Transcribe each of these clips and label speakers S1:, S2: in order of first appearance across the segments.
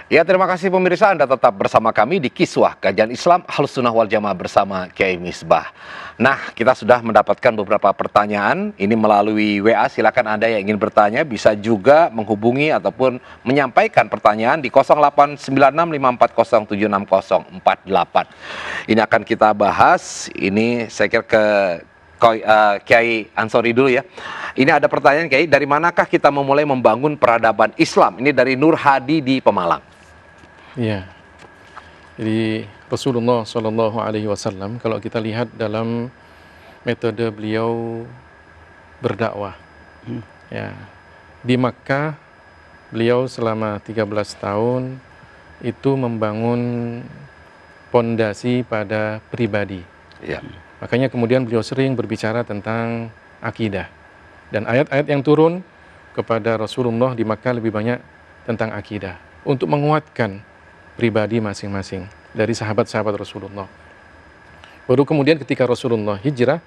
S1: Ya, terima kasih pemirsa, Anda tetap bersama kami di Kiswah Kajian Islam Ahlussunnah wal Jamaah bersama Kiai Misbah. Nah, kita sudah mendapatkan beberapa pertanyaan, ini melalui WA, silakan Anda yang ingin bertanya bisa juga menghubungi ataupun menyampaikan pertanyaan di 089654076048. Ini akan kita bahas, ini saya kira ke Kiai Ansori dulu ya. Ini ada pertanyaan Kiai, dari manakah kita memulai membangun peradaban Islam? Ini dari Nur Hadi di Pemalang.
S2: Iya. Jadi Rasulullah Shallallahu Alaihi Wasallam kalau kita lihat dalam metode beliau berdakwah, ya di Makkah beliau selama 13 tahun itu membangun pondasi pada pribadi.
S1: Ya.
S2: Makanya kemudian beliau sering berbicara tentang akidah. Dan ayat-ayat yang turun kepada Rasulullah di Makkah lebih banyak tentang akidah. Untuk menguatkan pribadi masing-masing dari sahabat-sahabat Rasulullah. Baru kemudian ketika Rasulullah hijrah,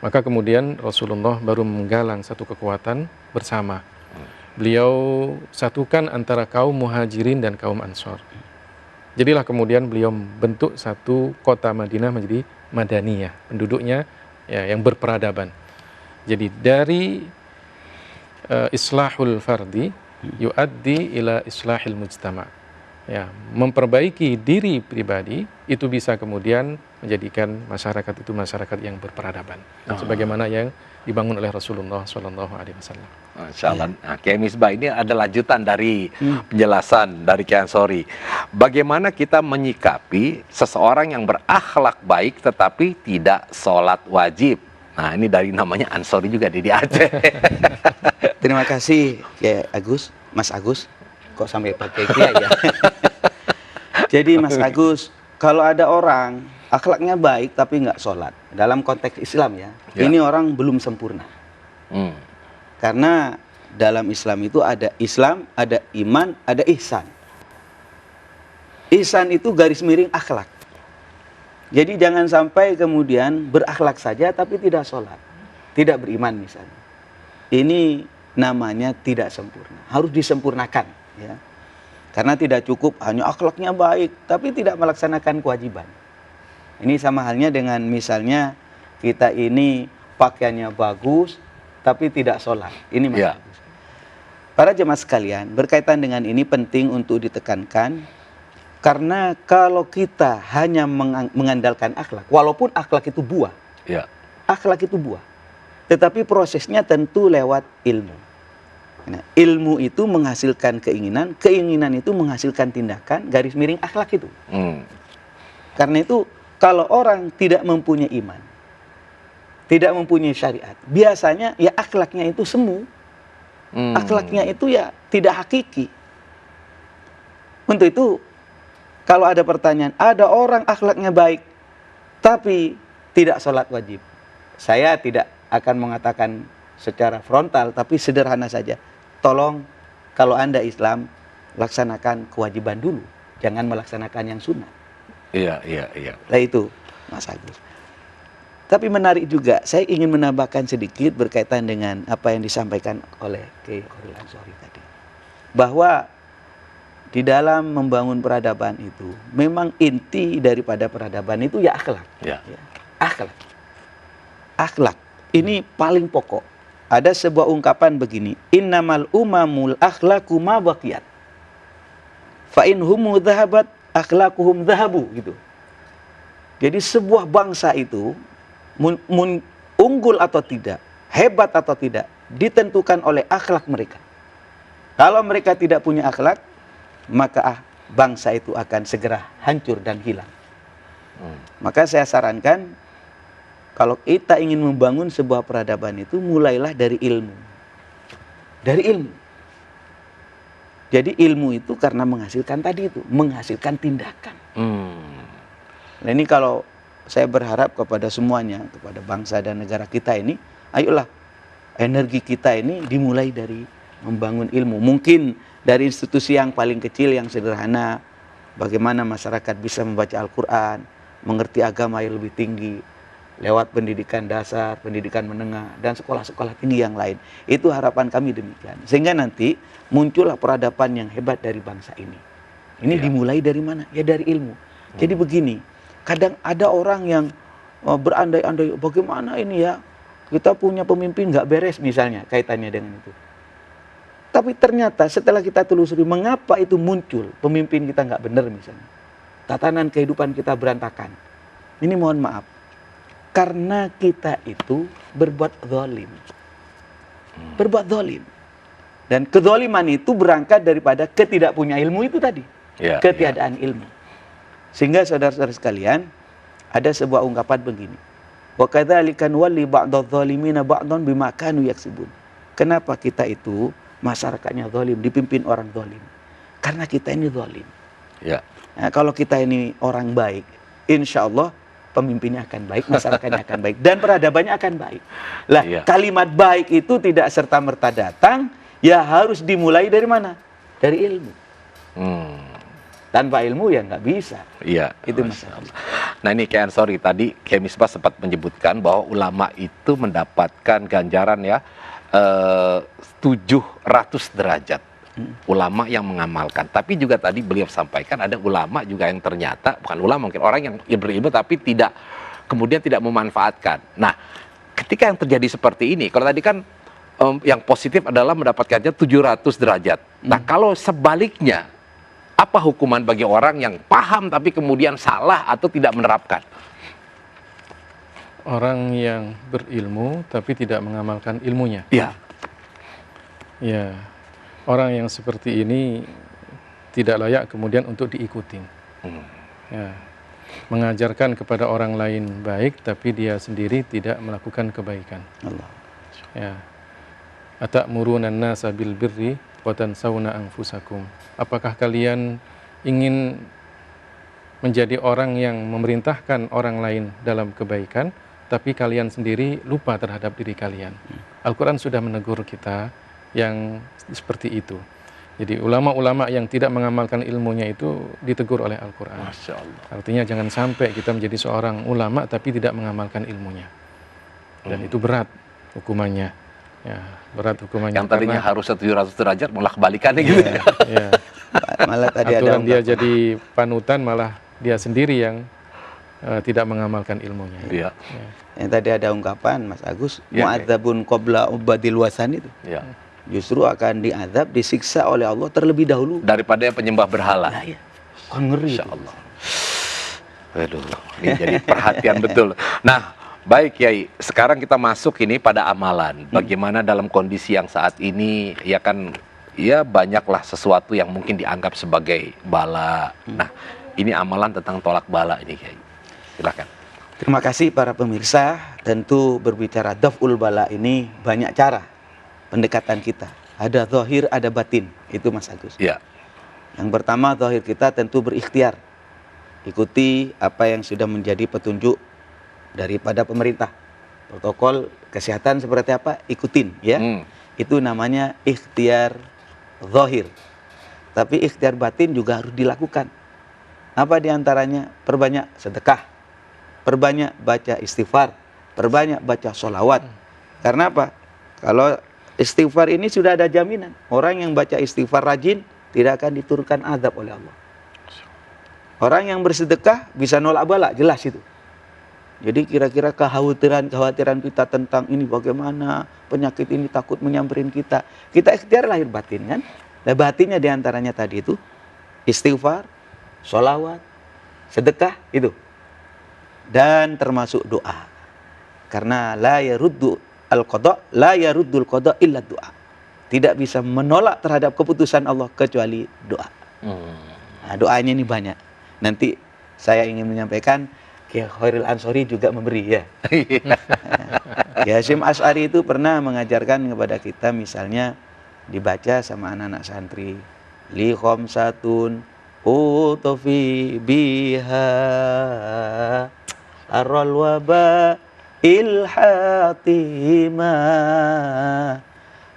S2: maka kemudian Rasulullah baru menggalang satu kekuatan bersama. Beliau satukan antara kaum muhajirin dan kaum ansor. Jadilah kemudian beliau bentuk satu kota Madinah menjadi Madaniyah, penduduknya ya, yang berperadaban. Jadi dari islahul fardi yuaddi ila islahil mujtama. Ya, memperbaiki diri pribadi itu bisa kemudian menjadikan masyarakat itu masyarakat yang berperadaban. Sebagaimana yang dibangun oleh Rasulullah SAW.
S1: Masya Allah. Nah, Kiai Misbah, ini ada lanjutan dari penjelasan dari Kiai Ansori. Bagaimana kita menyikapi seseorang yang berakhlak baik tetapi tidak sholat wajib? Nah, ini dari namanya Ansori juga di Aceh.
S3: Terima kasih Kiai Agus, Mas Agus. Kok sampai pakai Kiai ya? Jadi Mas Agus, kalau ada orang akhlaknya baik tapi nggak sholat, dalam konteks Islam ya, ini orang belum sempurna. Karena dalam Islam itu ada Islam, ada iman, ada ihsan. Ihsan itu garis miring akhlak. Jadi jangan sampai kemudian berakhlak saja tapi tidak sholat, tidak beriman misalnya. Ini namanya tidak sempurna, harus disempurnakan ya. Karena tidak cukup hanya akhlaknya baik tapi tidak melaksanakan kewajiban. Ini sama halnya dengan misalnya kita ini pakaiannya bagus tapi tidak sholat. Ini Mas Agus. Para jemaah sekalian, berkaitan dengan ini penting untuk ditekankan. Karena kalau kita hanya mengandalkan akhlak, walaupun akhlak itu buah, akhlak itu buah, tetapi prosesnya tentu lewat ilmu. Nah, ilmu itu menghasilkan keinginan, keinginan itu menghasilkan tindakan, garis miring akhlak itu. Karena itu kalau orang tidak mempunyai iman, tidak mempunyai syariat, biasanya ya akhlaknya itu semu, akhlaknya itu ya tidak hakiki. Untuk itu kalau ada pertanyaan, ada orang akhlaknya baik tapi tidak sholat wajib, saya tidak akan mengatakan secara frontal, tapi sederhana saja. Tolong kalau Anda Islam, laksanakan kewajiban dulu, jangan melaksanakan yang sunnah. Iya. Nah itu Mas Agus. Tapi menarik juga, saya ingin menambahkan sedikit berkaitan dengan apa yang disampaikan oleh Kiai Ansori tadi. Bahwa di dalam membangun peradaban itu, memang inti daripada peradaban itu ya akhlak. Ya. Akhlak. Akhlak. Ini paling pokok. Ada sebuah ungkapan begini, innamal umamul akhlaqu ma baqiyat. Fa in humu dhahabat akhlaquhum dhahabu gitu. Jadi sebuah bangsa itu unggul atau tidak, hebat atau tidak, ditentukan oleh akhlak mereka. Kalau mereka tidak punya akhlak, maka bangsa itu akan segera hancur dan hilang. Maka saya sarankan, kalau kita ingin membangun sebuah peradaban itu, mulailah dari ilmu. Dari ilmu. Jadi ilmu itu karena menghasilkan tadi itu, menghasilkan tindakan. Nah ini kalau saya berharap kepada semuanya, kepada bangsa dan negara kita ini, ayolah energi kita ini dimulai dari membangun ilmu. Mungkin dari institusi yang paling kecil, yang sederhana, bagaimana masyarakat bisa membaca Al-Quran, mengerti agama yang lebih tinggi, lewat pendidikan dasar, pendidikan menengah, dan sekolah-sekolah tinggi yang lain. Itu harapan kami demikian. Sehingga nanti muncullah peradaban yang hebat dari bangsa ini. Ini
S1: Iya.
S3: dimulai dari mana? Ya dari ilmu. Jadi begini, kadang ada orang yang berandai-andai bagaimana ini ya, kita punya pemimpin nggak beres misalnya kaitannya dengan itu. Tapi ternyata setelah kita telusuri mengapa itu muncul pemimpin kita nggak benar misalnya. Tatanan kehidupan kita berantakan. Ini mohon maaf. Karena kita itu berbuat zalim. Berbuat zalim. Dan kezaliman itu berangkat daripada ketidakpunya ilmu itu tadi.
S1: Ya,
S3: Ketiadaan ilmu. Sehingga saudara-saudara sekalian, ada sebuah ungkapan begini. Wa kadzalika nuwalli ba'dadh zalimina ba'dhan bima kanu yaksibun. Kenapa kita itu masyarakatnya zalim, dipimpin orang zalim? Karena kita ini zalim.
S1: Ya.
S3: Nah, kalau kita ini orang baik, insya Allah pemimpinnya akan baik, masyarakatnya akan baik, dan peradabannya akan baik. Lah,
S1: Iya.
S3: kalimat baik itu tidak serta-merta datang, ya harus dimulai dari mana? Dari ilmu. Tanpa ilmu ya nggak bisa.
S1: Iya.
S3: Itu
S1: Masya
S3: masalah.
S1: Allah. Nah ini Kiai Ansori tadi Kiai Misbah sempat menyebutkan bahwa ulama itu mendapatkan ganjaran ya 700 derajat. Ulama yang mengamalkan. Tapi juga tadi beliau sampaikan ada ulama juga yang ternyata bukan ulama, mungkin orang yang berilmu tapi tidak kemudian tidak memanfaatkan. Nah, ketika yang terjadi seperti ini, kalau tadi kan yang positif adalah mendapatkannya 700 derajat. Nah, kalau sebaliknya, apa hukuman bagi orang yang paham tapi kemudian salah atau tidak menerapkan?
S2: Orang yang berilmu tapi tidak mengamalkan ilmunya.
S1: Iya.
S2: Ya, orang yang seperti ini tidak layak kemudian untuk diikuti. Ya, mengajarkan kepada orang lain baik tapi dia sendiri tidak melakukan kebaikan.
S3: Allah.
S2: Ya. Atamuruna an-nasa bil birri wa tansawna anfusakum. Apakah kalian ingin menjadi orang yang memerintahkan orang lain dalam kebaikan tapi kalian sendiri lupa terhadap diri kalian? Al-Qur'an sudah menegur kita yang seperti itu. Jadi ulama-ulama yang tidak mengamalkan ilmunya itu ditegur oleh Al-Qur'an.
S1: Masya Allah.
S2: Artinya jangan sampai kita menjadi seorang ulama tapi tidak mengamalkan ilmunya. Dan itu berat hukumannya. Ya, berat hukumannya.
S1: Yang tadinya
S2: karena-
S1: harus 700 derajat malah kebalikannya gitu.
S2: ya,
S3: Malah tadi ada
S2: aturan dia
S3: ungkapan.
S2: jadi panutan malah dia sendiri yang tidak mengamalkan ilmunya.
S1: Iya.
S2: Ya.
S3: Yang tadi ada ungkapan Mas Agus,
S1: Ya,
S3: mu'adzabun qabla ubadil wasan itu.
S1: Iya.
S3: Justru akan diazab, disiksa oleh Allah terlebih dahulu.
S1: Daripada penyembah berhala.
S3: Nah, ya. Kan ngeri
S1: Insya
S3: itu.
S1: Allah. Waduh, ini jadi perhatian betul. Nah, baik Kiai, sekarang kita masuk ini pada amalan. Bagaimana dalam kondisi yang saat ini, ya kan, ya banyaklah sesuatu yang mungkin dianggap sebagai bala. Nah, ini amalan tentang tolak bala ini Kiai. Silakan.
S3: Terima kasih para pemirsa. Tentu berbicara daf'ul bala ini banyak cara pendekatan kita. Ada zahir, ada batin. Itu Mas Agus.
S1: Ya,
S3: Yang pertama zahir kita tentu berikhtiar. Ikuti apa yang sudah menjadi petunjuk daripada pemerintah. Protokol kesehatan seperti apa? Ikutin ya. Itu namanya ikhtiar zahir. Tapi ikhtiar batin juga harus dilakukan. Apa diantaranya? Perbanyak sedekah, perbanyak baca istighfar, perbanyak baca sholawat. Karena apa? Kalau istighfar ini sudah ada jaminan. Orang yang baca istighfar rajin tidak akan diturunkan azab oleh Allah. Orang yang bersedekah bisa nolak bala, jelas itu. Jadi kira-kira kekhawatiran kita tentang ini bagaimana, penyakit ini takut menyamperin kita. Kita ikhtiar lahir batin kan. Nah, batinnya diantaranya tadi itu istighfar, sholawat, sedekah itu. Dan termasuk doa. Karena la yaruddu al-qada, la yaruddul qada illa doa. Tidak bisa menolak terhadap keputusan Allah kecuali doa. Nah, doanya ini banyak. Nanti saya ingin menyampaikan Kiai Khairil Ansori juga memberi ya. Kiai Hasyim Asy'ari itu pernah mengajarkan kepada kita misalnya dibaca sama anak-anak santri. Li khamsatun utufi biha arral waba ilhatima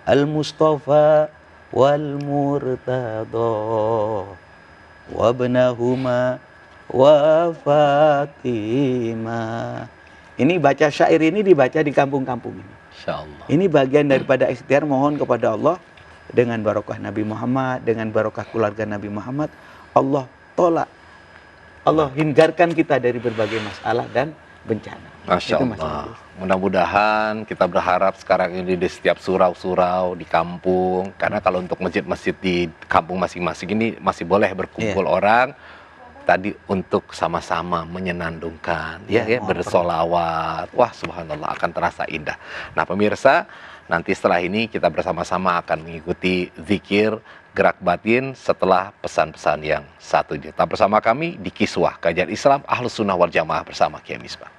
S3: al-mustafa wal murtada wabnahuma wa Fatimah. Ini baca syair ini dibaca di kampung-kampung ini.
S1: Insya Allah.
S3: Ini bagian daripada ikhtiar mohon kepada Allah dengan barokah Nabi Muhammad, dengan barokah keluarga Nabi Muhammad. Allah tolak. Allah hindarkan kita dari berbagai masalah dan bencana.
S1: Masya
S3: Itu, Mas
S1: Allah.
S3: Idris.
S1: Mudah-mudahan kita berharap sekarang ini di setiap surau-surau, di kampung, karena kalau untuk masjid-masjid di kampung masing-masing ini masih boleh berkumpul orang, tadi untuk sama-sama menyenandungkan, bersolawat. Wah, subhanallah, akan terasa indah. Nah, pemirsa, nanti setelah ini kita bersama-sama akan mengikuti zikir gerak batin setelah pesan-pesan yang satu. Tetap bersama kami di Kiswah Kajian Islam Ahlus Sunnah wal Jamaah bersama Kiai Misbah.